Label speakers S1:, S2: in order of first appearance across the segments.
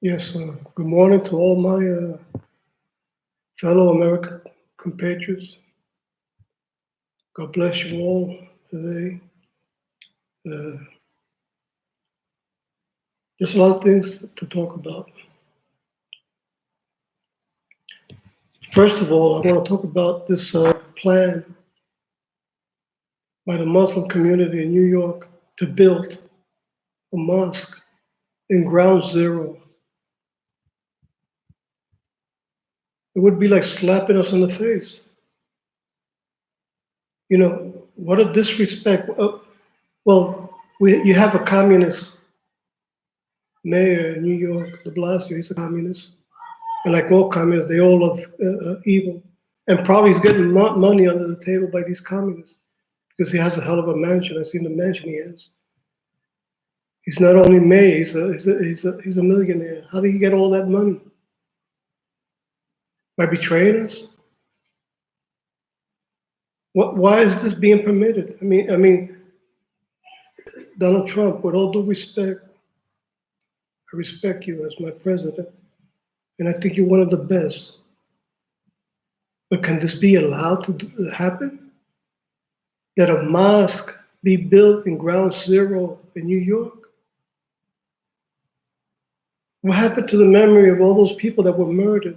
S1: Yes, good morning to all my fellow American compatriots. God bless you all today. Uh, there's a lot of things to talk about. First of all, I want to talk about this plan by the Muslim community in New York to build a mosque in ground zero. It would be like slapping us in the face. You know, what a disrespect. Well, you have a communist mayor in New York, de Blasio, he's a communist. And like all communists, they all love evil. And probably he's getting money under the table by these communists because he has a hell of a mansion. I've seen the mansion he has. He's not only mayor, he's a millionaire. How did he get all that money? By betraying us? Why is this being permitted? I mean, Donald Trump, with all due respect, I respect you as my president, and I think you're one of the best. But can this be allowed to happen? That a mosque be built in ground zero in New York? What happened to the memory of all those people that were murdered?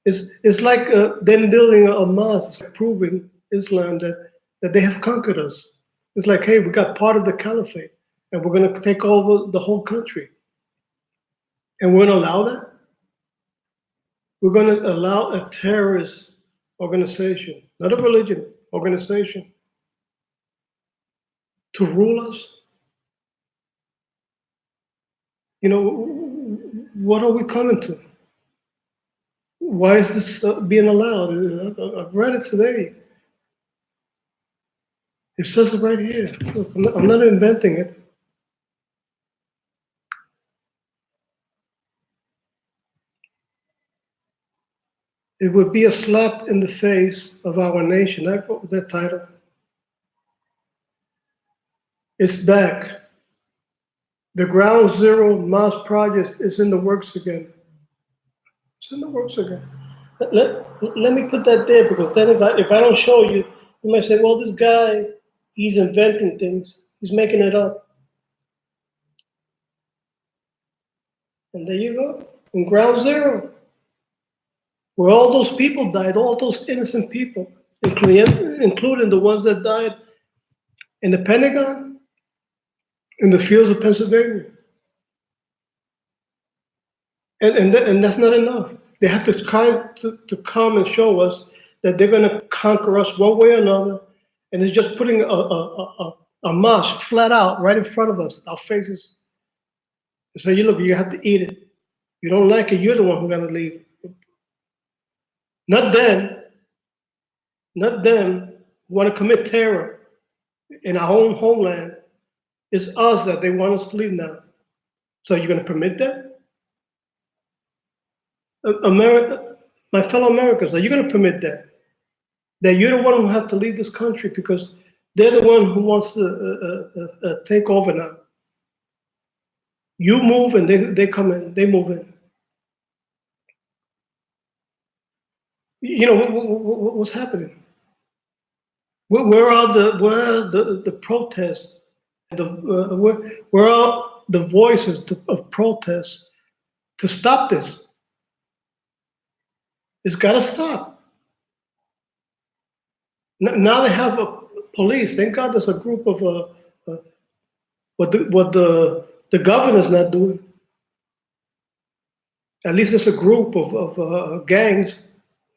S1: It's like them building a mosque, proving Islam that they have conquered us. It's like, hey, we got part of the caliphate, and we're going to take over the whole country. And we're going to allow that? We're going to allow a terrorist organization, not a religion, organization, to rule us? You know, what are we coming to? Why is this being allowed? I've read it today. It says it right here. Look, I'm not inventing it. It would be a slap in the face of our nation. I wrote that title. It's back. The Ground Zero Mosque project is in the works again. It's in the works again. Let me put that there, because then if I don't show you, you might say, well, this guy, he's inventing things. He's making it up. And there you go, in ground zero, where all those people died, all those innocent people, including the ones that died in the Pentagon, in the fields of Pennsylvania. And that's not enough. They have to try to come and show us that they're going to conquer us one way or another, and it's just putting a mosque flat out right in front of us, our faces. So you look, you have to eat it. You don't like it, you're the one who's going to leave. Not them. Not them who want to commit terror in our own homeland. It's us that they want us to leave now. So you're going to permit that? America, my fellow Americans, are you going to permit that? That you're the one who has to leave this country because they're the one who wants to take over now. You move and they come in, they move in. You know, what's happening? Where are the protests? Where are the voices of protest to stop this? It's got to stop. Now they have a police. Thank God there's a group of what the governor's not doing. At least it's a group of gangs.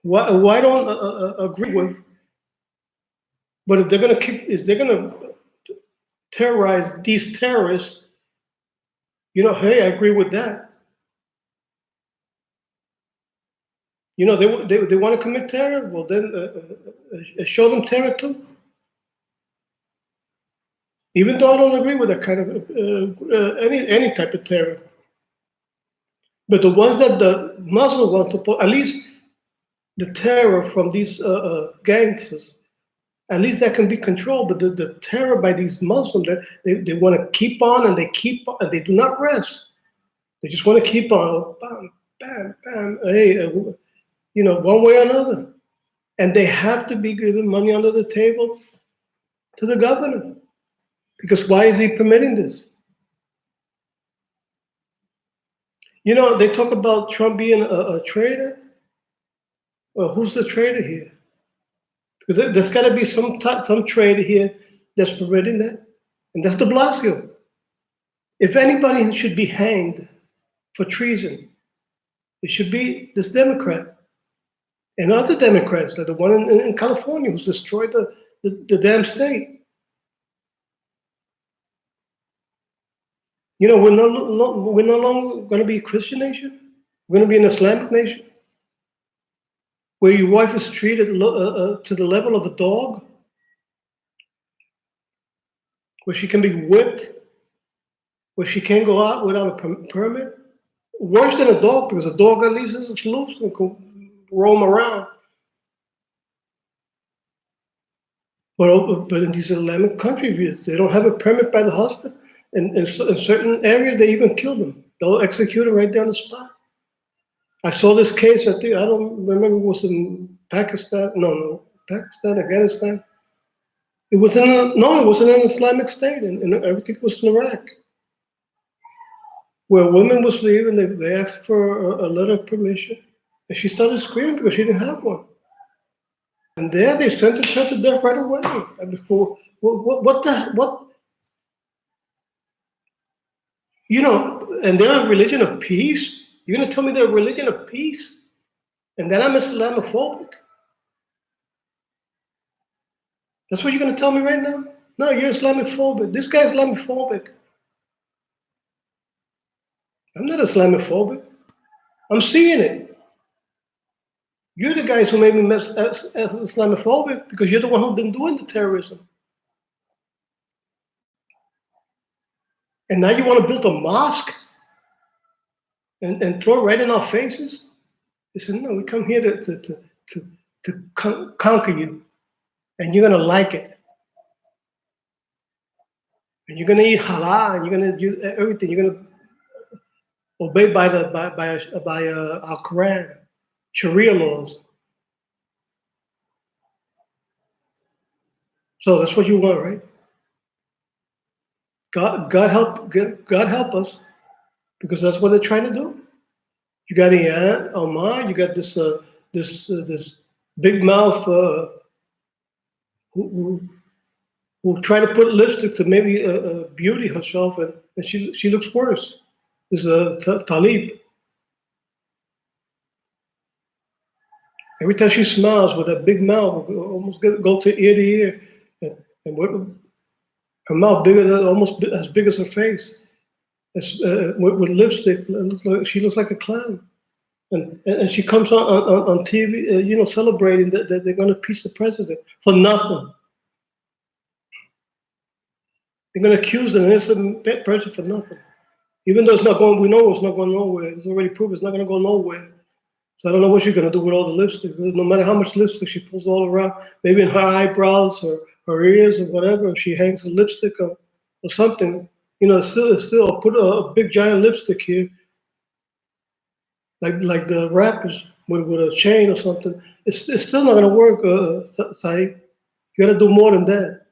S1: Why don't agree with? But if they're gonna terrorize these terrorists, you know, hey, I agree with that. You know, they want to commit terror. Well, then show them terror too. Even though I don't agree with that kind of any type of terror, but the ones that the Muslims want to put, at least the terror from these gangsters, At least that can be controlled. But the terror by these Muslims that they want to keep on and they keep on and they do not rest. They just want to keep on, bam, bam, bam, hey, one way or another. And they have to be giving money under the table to the governor. Because why is he permitting this? They talk about Trump being a traitor. Well, who's the traitor here? Because there's got to be some traitor here that's permitting that, and that's de Blasio. If anybody should be hanged for treason, it should be this Democrat and other Democrats, like the one in California who's destroyed the damn state. We're no longer going to be a Christian nation. We're going to be an Islamic nation where your wife is treated to the level of a dog, where she can be whipped, where she can't go out without a permit. Worse than a dog, because a dog at least is loose and can roam around. But in these Islamic countries, they don't have a permit by the husband. And in certain areas, they even kill them. They'll execute them right there on the spot. I saw this case, I don't remember, it was in Pakistan. No, Pakistan, Afghanistan. It was in an Islamic state, and everything was in Iraq. Where a woman was leaving, they asked for a letter of permission, and she started screaming because she didn't have one. And there they sentenced her to death right away. And before, what? And they're a religion of peace? You're going to tell me they're a religion of peace? And that I'm Islamophobic? That's what you're going to tell me right now? No, you're Islamophobic. This guy's Islamophobic. I'm not Islamophobic. I'm seeing it. You're the guys who made me Islamophobic because you're the one who's been doing the terrorism. And now you want to build a mosque and throw it right in our faces? They said, no, we come here to conquer you, and you're going to like it. And you're going to eat halal, and you're going to do everything. You're going to obey by our Quran, Sharia laws. So that's what you want, right? God help us, because that's what they're trying to do. You got Ilhan Omar, you got this big mouth who try to put lipstick to maybe beauty herself, and she looks worse. This is Talib. Every time she smiles with that big mouth, almost go to ear to ear, and her mouth almost as big as her face. With lipstick, she looks like a clown, and she comes on TV, celebrating that they're going to impeach the president for nothing. They're going to accuse an innocent person for nothing, even though it's not going. We know it's not going nowhere. It's already proved it's not going to go nowhere. So I don't know what she's going to do with all the lipstick. No matter how much lipstick she pulls all around, maybe in her eyebrows or her ears or whatever, if she hangs a lipstick or something. Still put a big giant lipstick here, like the rappers with a chain or something. It's still not going to work, Saeed. You got to do more than that.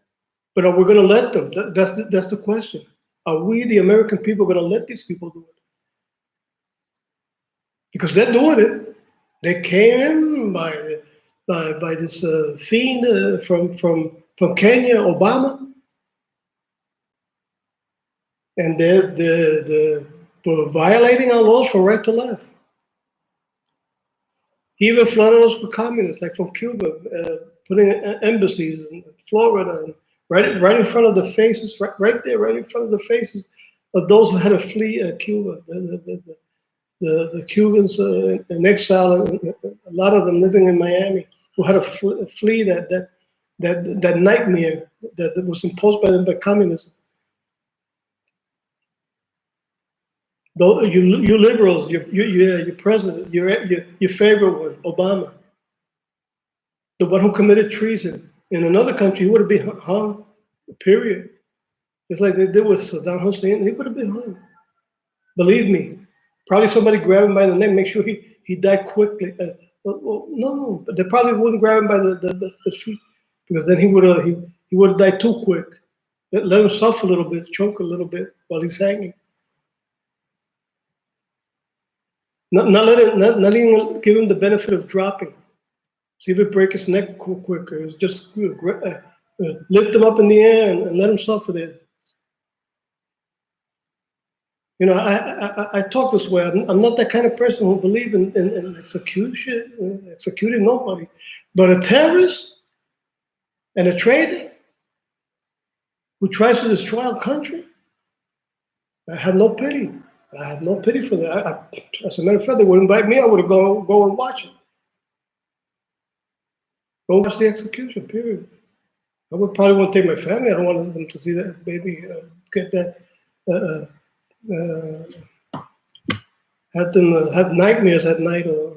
S1: But are we going to let them? That's the question. Are we, the American people, going to let these people do it? Because they're doing it. They came in by this fiend from Kenya, Obama. And they're violating our laws from right to left. He even flooded us with communists, like from Cuba, putting embassies in Florida, and right in front of the faces, right there, right in front of the faces of those who had to flee Cuba. The Cubans in exile, and a lot of them living in Miami, who had to flee that nightmare that was imposed by them by communism. Though you liberals, your president, your favorite one, Obama, the one who committed treason, In another country, he would have been hung, period. Just like they did with Saddam Hussein, he would have been hung. Believe me. Probably somebody grab him by the neck, make sure he died quickly. Well, no, but they probably wouldn't grab him by the feet because then he would have died too quick. Let him suffer a little bit, choke a little bit while he's hanging. Not even give him the benefit of dropping. See if it break his neck quicker. It's just lift him up in the air and let him suffer there. You know, I talk this way. I'm not that kind of person who believe in executing nobody. But a terrorist and a traitor who tries to destroy our country, I have no pity. I have no pity for that. As a matter of fact, they would invite me. I would go and watch it. Go watch the execution, period. I would probably want to take my family. I don't want them to see that baby get that. Have them have nightmares at night or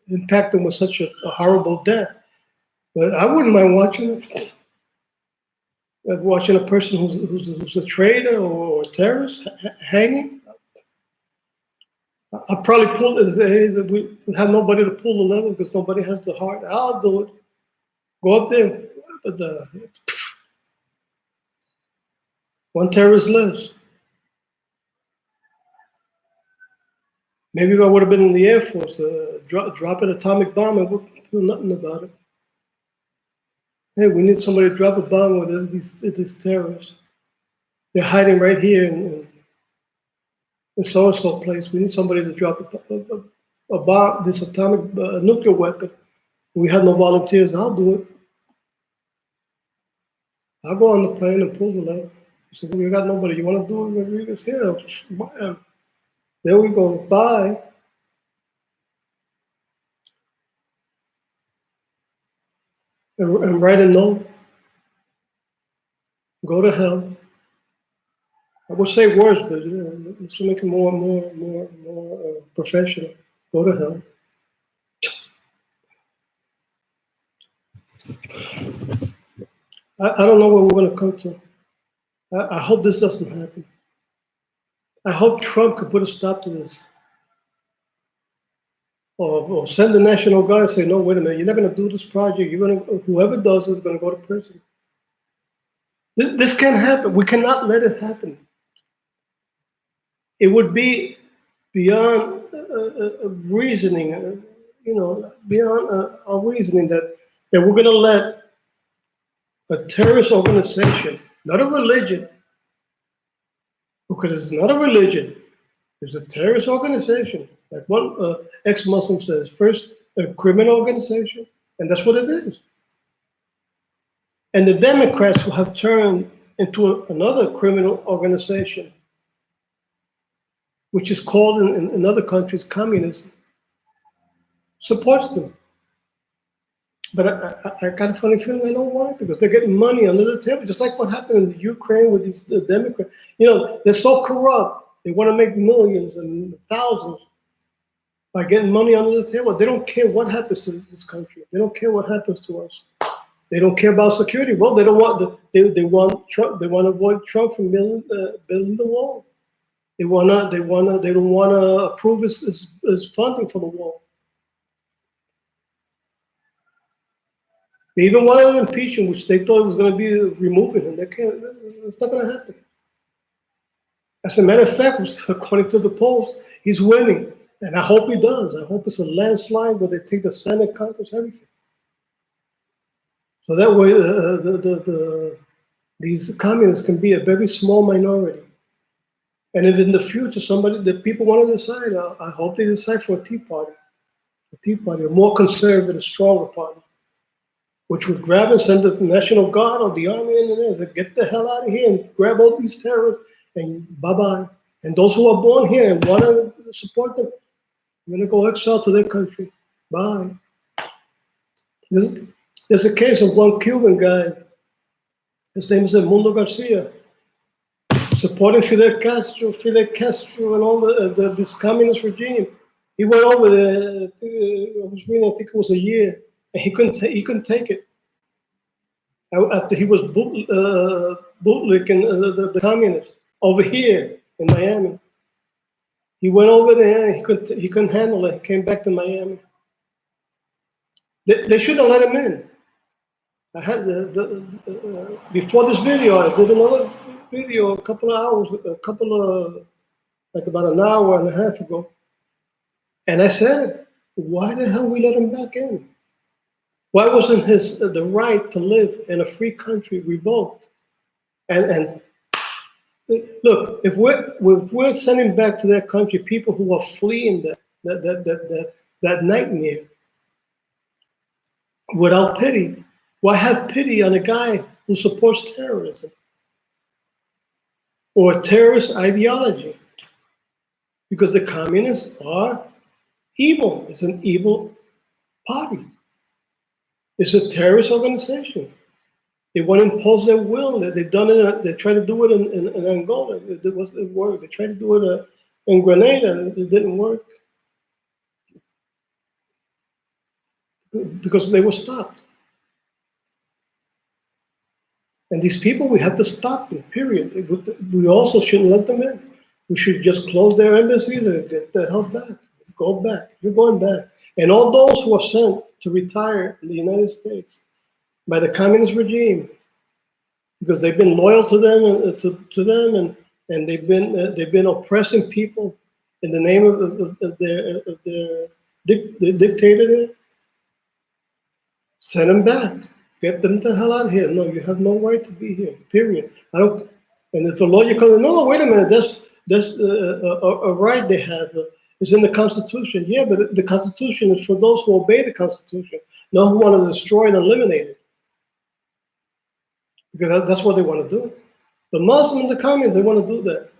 S1: impact them with such a horrible death. But I wouldn't mind watching it. Watching a person who's a traitor or a terrorist hanging. I probably pull it. We have nobody to pull the lever because nobody has the heart. I'll do it. Go up there. But one terrorist less. Maybe if I would have been in the Air Force, drop an atomic bomb, I wouldn't do nothing about it. Hey, we need somebody to drop a bomb with these terrorists. They're hiding right here in so-and-so place. We need somebody to drop a bomb, this atomic nuclear weapon. We have no volunteers. I'll do it. I'll go on the plane and pull the lever. So we got nobody. You want to do it, Rodriguez? Yeah, there we go. Bye. And write a note. Go to hell. I would say worse, but let's make it more professional. Go to hell. I don't know where we're going to come to. I hope this doesn't happen. I hope Trump could put a stop to this. Or send the National Guard and say, no, wait a minute, you're not going to do this project. Whoever does it is going to go to prison. This can't happen. We cannot let it happen. It would be beyond reasoning, beyond our reasoning that we're going to let a terrorist organization, not a religion, because it's not a religion, it's a terrorist organization. Like one ex-Muslim says, first a criminal organization, and that's what it is. And the Democrats who have turned into another criminal organization, which is called in other countries communism, supports them. But I got a funny feeling I know why, because they're getting money under the table, just like what happened in the Ukraine with these Democrats. You know, they're so corrupt. They want to make millions and thousands by getting money under the table. They don't care what happens to this country. They don't care what happens to us. They don't care about security. Well, they don't want they want Trump. They want to avoid Trump from building the wall. They don't want to approve his funding for the wall. They even wanted to impeach him, which they thought it was going to be removing him. They can't. It's not going to happen. As a matter of fact, according to the polls, he's winning, and I hope he does. I hope it's a landslide where they take the Senate, Congress, everything. So that way, these communists can be a very small minority. And if in the future the people want to decide, I hope they decide for a Tea Party, a more conservative, stronger party, which would grab and send the National Guard or the Army in there, get the hell out of here and grab all these terrorists and bye-bye. And those who are born here and want to support them, they're going to go exile to their country. Bye. There's a case of one Cuban guy. His name is Edmundo Garcia, supporting Fidel Castro and all this communist regime. He went over there. I think it was a year, and he couldn't take it. after he was bootlicking the communists over here in Miami. He went over there. He couldn't handle it. He came back to Miami. They should have let him in. I had before this video, I did another video a couple of hours, like about an hour and a half ago, and I said, why the hell we let him back in? Why wasn't his the right to live in a free country revoked? And look, if we're sending back to their country people who are fleeing that nightmare without pity, why have pity on a guy who supports terrorism or terrorist ideology? Because the communists are evil. It's an evil party. It's a terrorist organization. They want to impose their will. They've done it. They tried to do it in Angola. It wasn't work. They tried to do it in Grenada. It didn't work because they were stopped. And these people, we have to stop them. Period. We also shouldn't let them in. We should just close their embassies and get the hell back. Go back. You're going back. And all those who are sent to retire in the United States by the communist regime, because they've been loyal to them and they've been oppressing people in the name of their dictator. Send them back. Get them the hell out of here. No, you have no right to be here. Period. I don't. And if the lawyer comes, no, wait a minute. That's a right they have. It's in the Constitution. Yeah, but the Constitution is for those who obey the Constitution, not who want to destroy and eliminate it. Because that's what they want to do. The Muslims, the communists, they want to do that.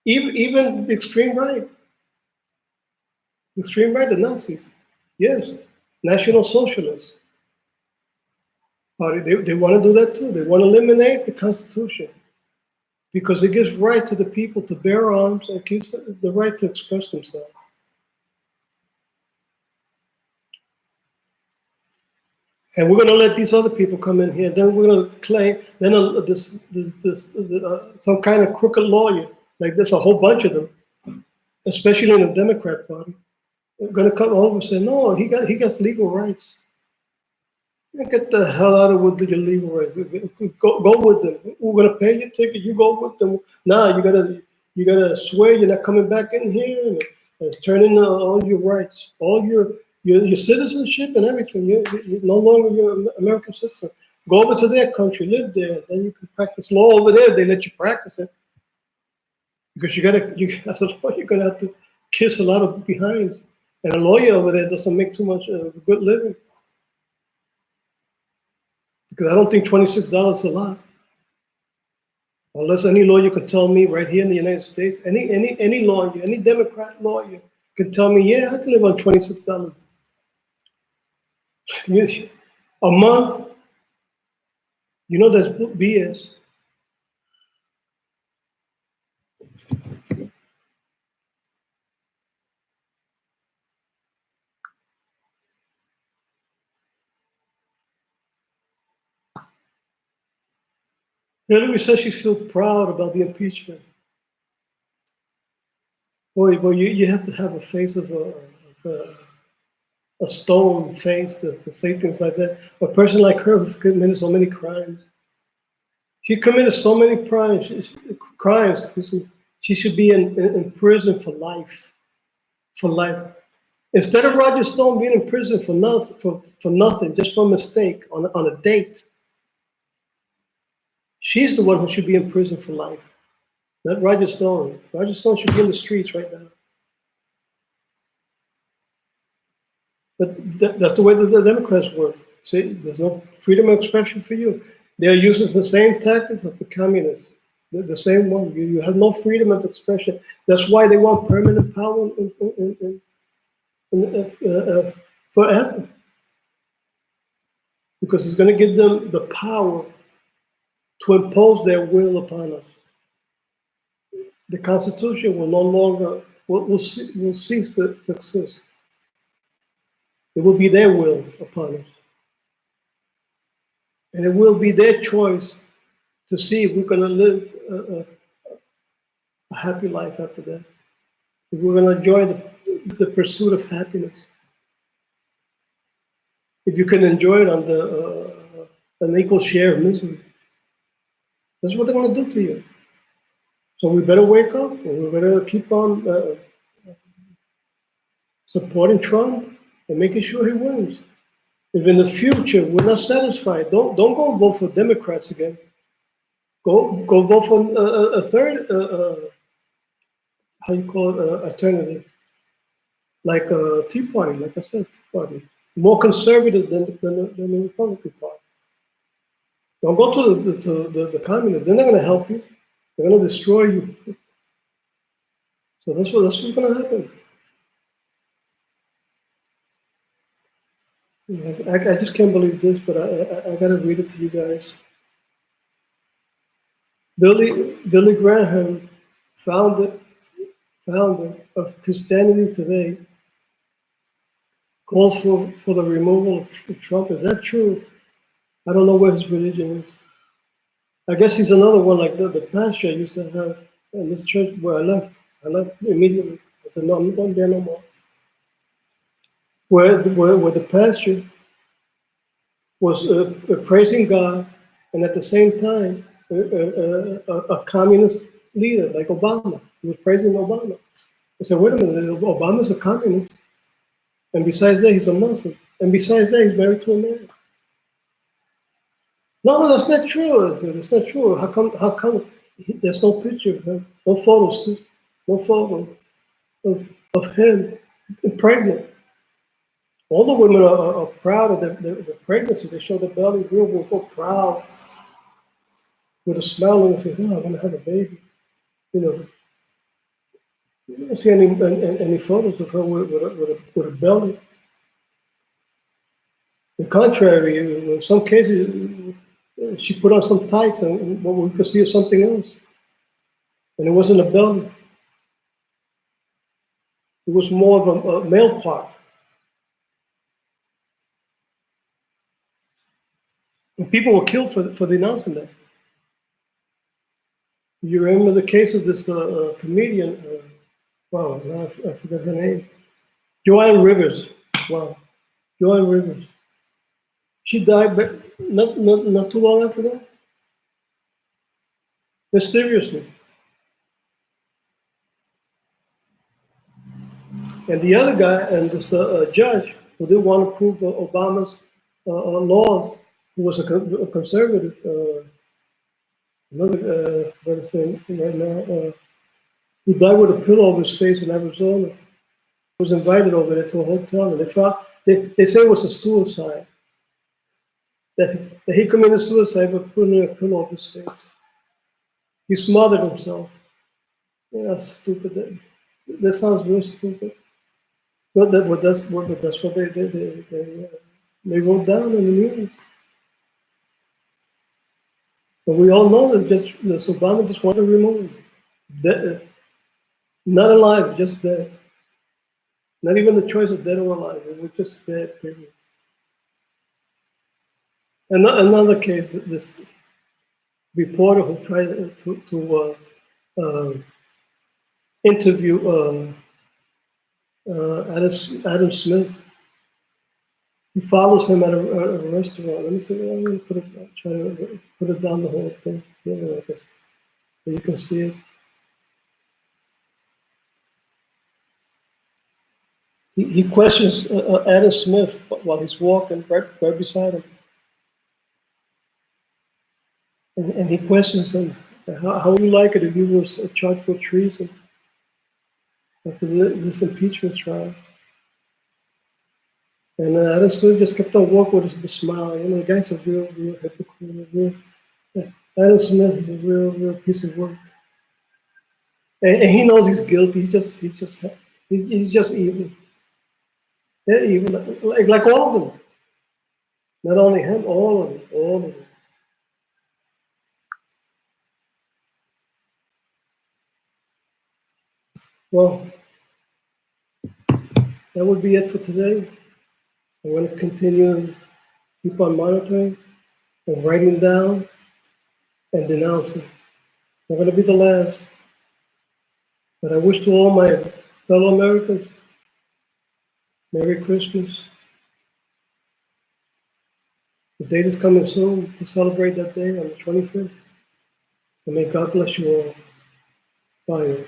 S1: Even the extreme right. The extreme right, the Nazis. Yes. National Socialists Party, they want to do that too. They want to eliminate the Constitution because it gives right to the people to bear arms and gives the right to express themselves. And we're going to let these other people come in here. Then we're going to claim, then some kind of crooked lawyer, like this, a whole bunch of them, especially in the Democrat Party, are going to come over and say, no, he gets legal rights. Get the hell out of with your legal rights. Go with them. We're going to pay your ticket. You go with them. Now you gotta swear you're not coming back in here and turn in all your rights, all your citizenship and everything. You're no longer your American citizen. Go over to their country, live there, then you can practice law over there. They let you practice it because as a lawyer, you're gonna have to kiss a lot of behinds, and a lawyer over there doesn't make too much of a good living. Because I don't think $26 is a lot. Unless any lawyer could tell me right here in the United States, any lawyer, any Democrat lawyer can tell me, yeah, I can live on $26 a month. You know that's BS. Hillary says she's so proud about the impeachment. Boy, you have to have a face of a stone face to say things like that. A person like her who's committed so many crimes. She committed so many crimes. She should be in prison for life. For life. Instead of Roger Stone being in prison for nothing, just for a mistake on a date. She's the one who should be in prison for life, not Roger Stone. Roger Stone should be in the streets right now. But that's the way that the Democrats work. See, there's no freedom of expression for you. They're using the same tactics of the communists, the same one. You have no freedom of expression. That's why they want permanent power forever. Because it's going to give them the power to impose their will upon us. The Constitution will no longer, will cease to exist. It will be their will upon us. And it will be their choice to see if we're going to live a happy life after that. If we're going to enjoy the pursuit of happiness. If you can enjoy it on an equal share of misery. That's what they're going to do to you. So we better wake up, and we better keep on supporting Trump and making sure he wins. If in the future we're not satisfied, don't go vote for Democrats again. Go vote for a third, how you call it, alternative, like a Tea Party, like I said, Tea Party, more conservative than the Republican Party. Don't go to the communists. They're not going to help you. They're going to destroy you. So that's what's going to happen. I just can't believe this, but I got to read it to you guys. Billy Graham, founder of Christianity Today, calls for the removal of Trump. Is that true? I don't know where his religion is. I guess he's another one like the pastor I used to have in this church where I left. I left immediately. I said, no, I'm not going there no more. Where the pastor was praising God, and at the same time, a communist leader like Obama. He was praising Obama. I said, wait a minute, Obama's a communist. And besides that, he's a Muslim. And besides that, he's married to a man. No, that's not true. I said, that's not true. How come there's no picture of him, no photos, no photo of him pregnant? All the women are proud of their pregnancy. They show the belly real so proud, with a smile on their face. Oh, I'm going to have a baby. You know, you don't see any photos of her with a belly. On the contrary, in some cases, she put on some tights, and what we could see is something else. And it wasn't a belly. It was more of a male part. And people were killed for denouncing that. You remember the case of this comedian, wow, I forgot her name. Joanne Rivers. Wow, Joanne Rivers. She died, but not too long after that. Mysteriously. And the other guy, and this judge, who didn't want to prove Obama's laws, who was a conservative, another, what I'm saying right now, he died with a pillow over his face in Arizona. He was invited over there to a hotel, and they say it was a suicide. That he committed suicide by putting a pillow over his face. He smothered himself. Yeah, that's stupid. That sounds real stupid. But that's what they wrote down in the news. But we all know that Obama just wanted to remove him. Dead, not alive, just dead. Not even the choice of dead or alive. It was just dead, period. And another case, this reporter who tried to interview Adam Smith. He follows him at a restaurant. Let me see. I'm going to try to put it down the whole thing. Yeah, so you can see it. He questions Adam Smith while he's walking right beside him. And he questions him, how would you like it if you was charged with treason after this impeachment trial? And Adam Smith just kept on walking with a smile. You know, the guy's a real hypocrite. Adam Smith is a real piece of work. And he knows he's guilty. He's just evil. They're evil, like all of them. Not only him, all of them. Well, that would be it for today. I'm going to continue, keep on monitoring. of writing down and denouncing. Not going to be the last. But I wish to all my fellow Americans, Merry Christmas. The date is coming soon to celebrate that day on the 25th. And may God bless you all. Bye.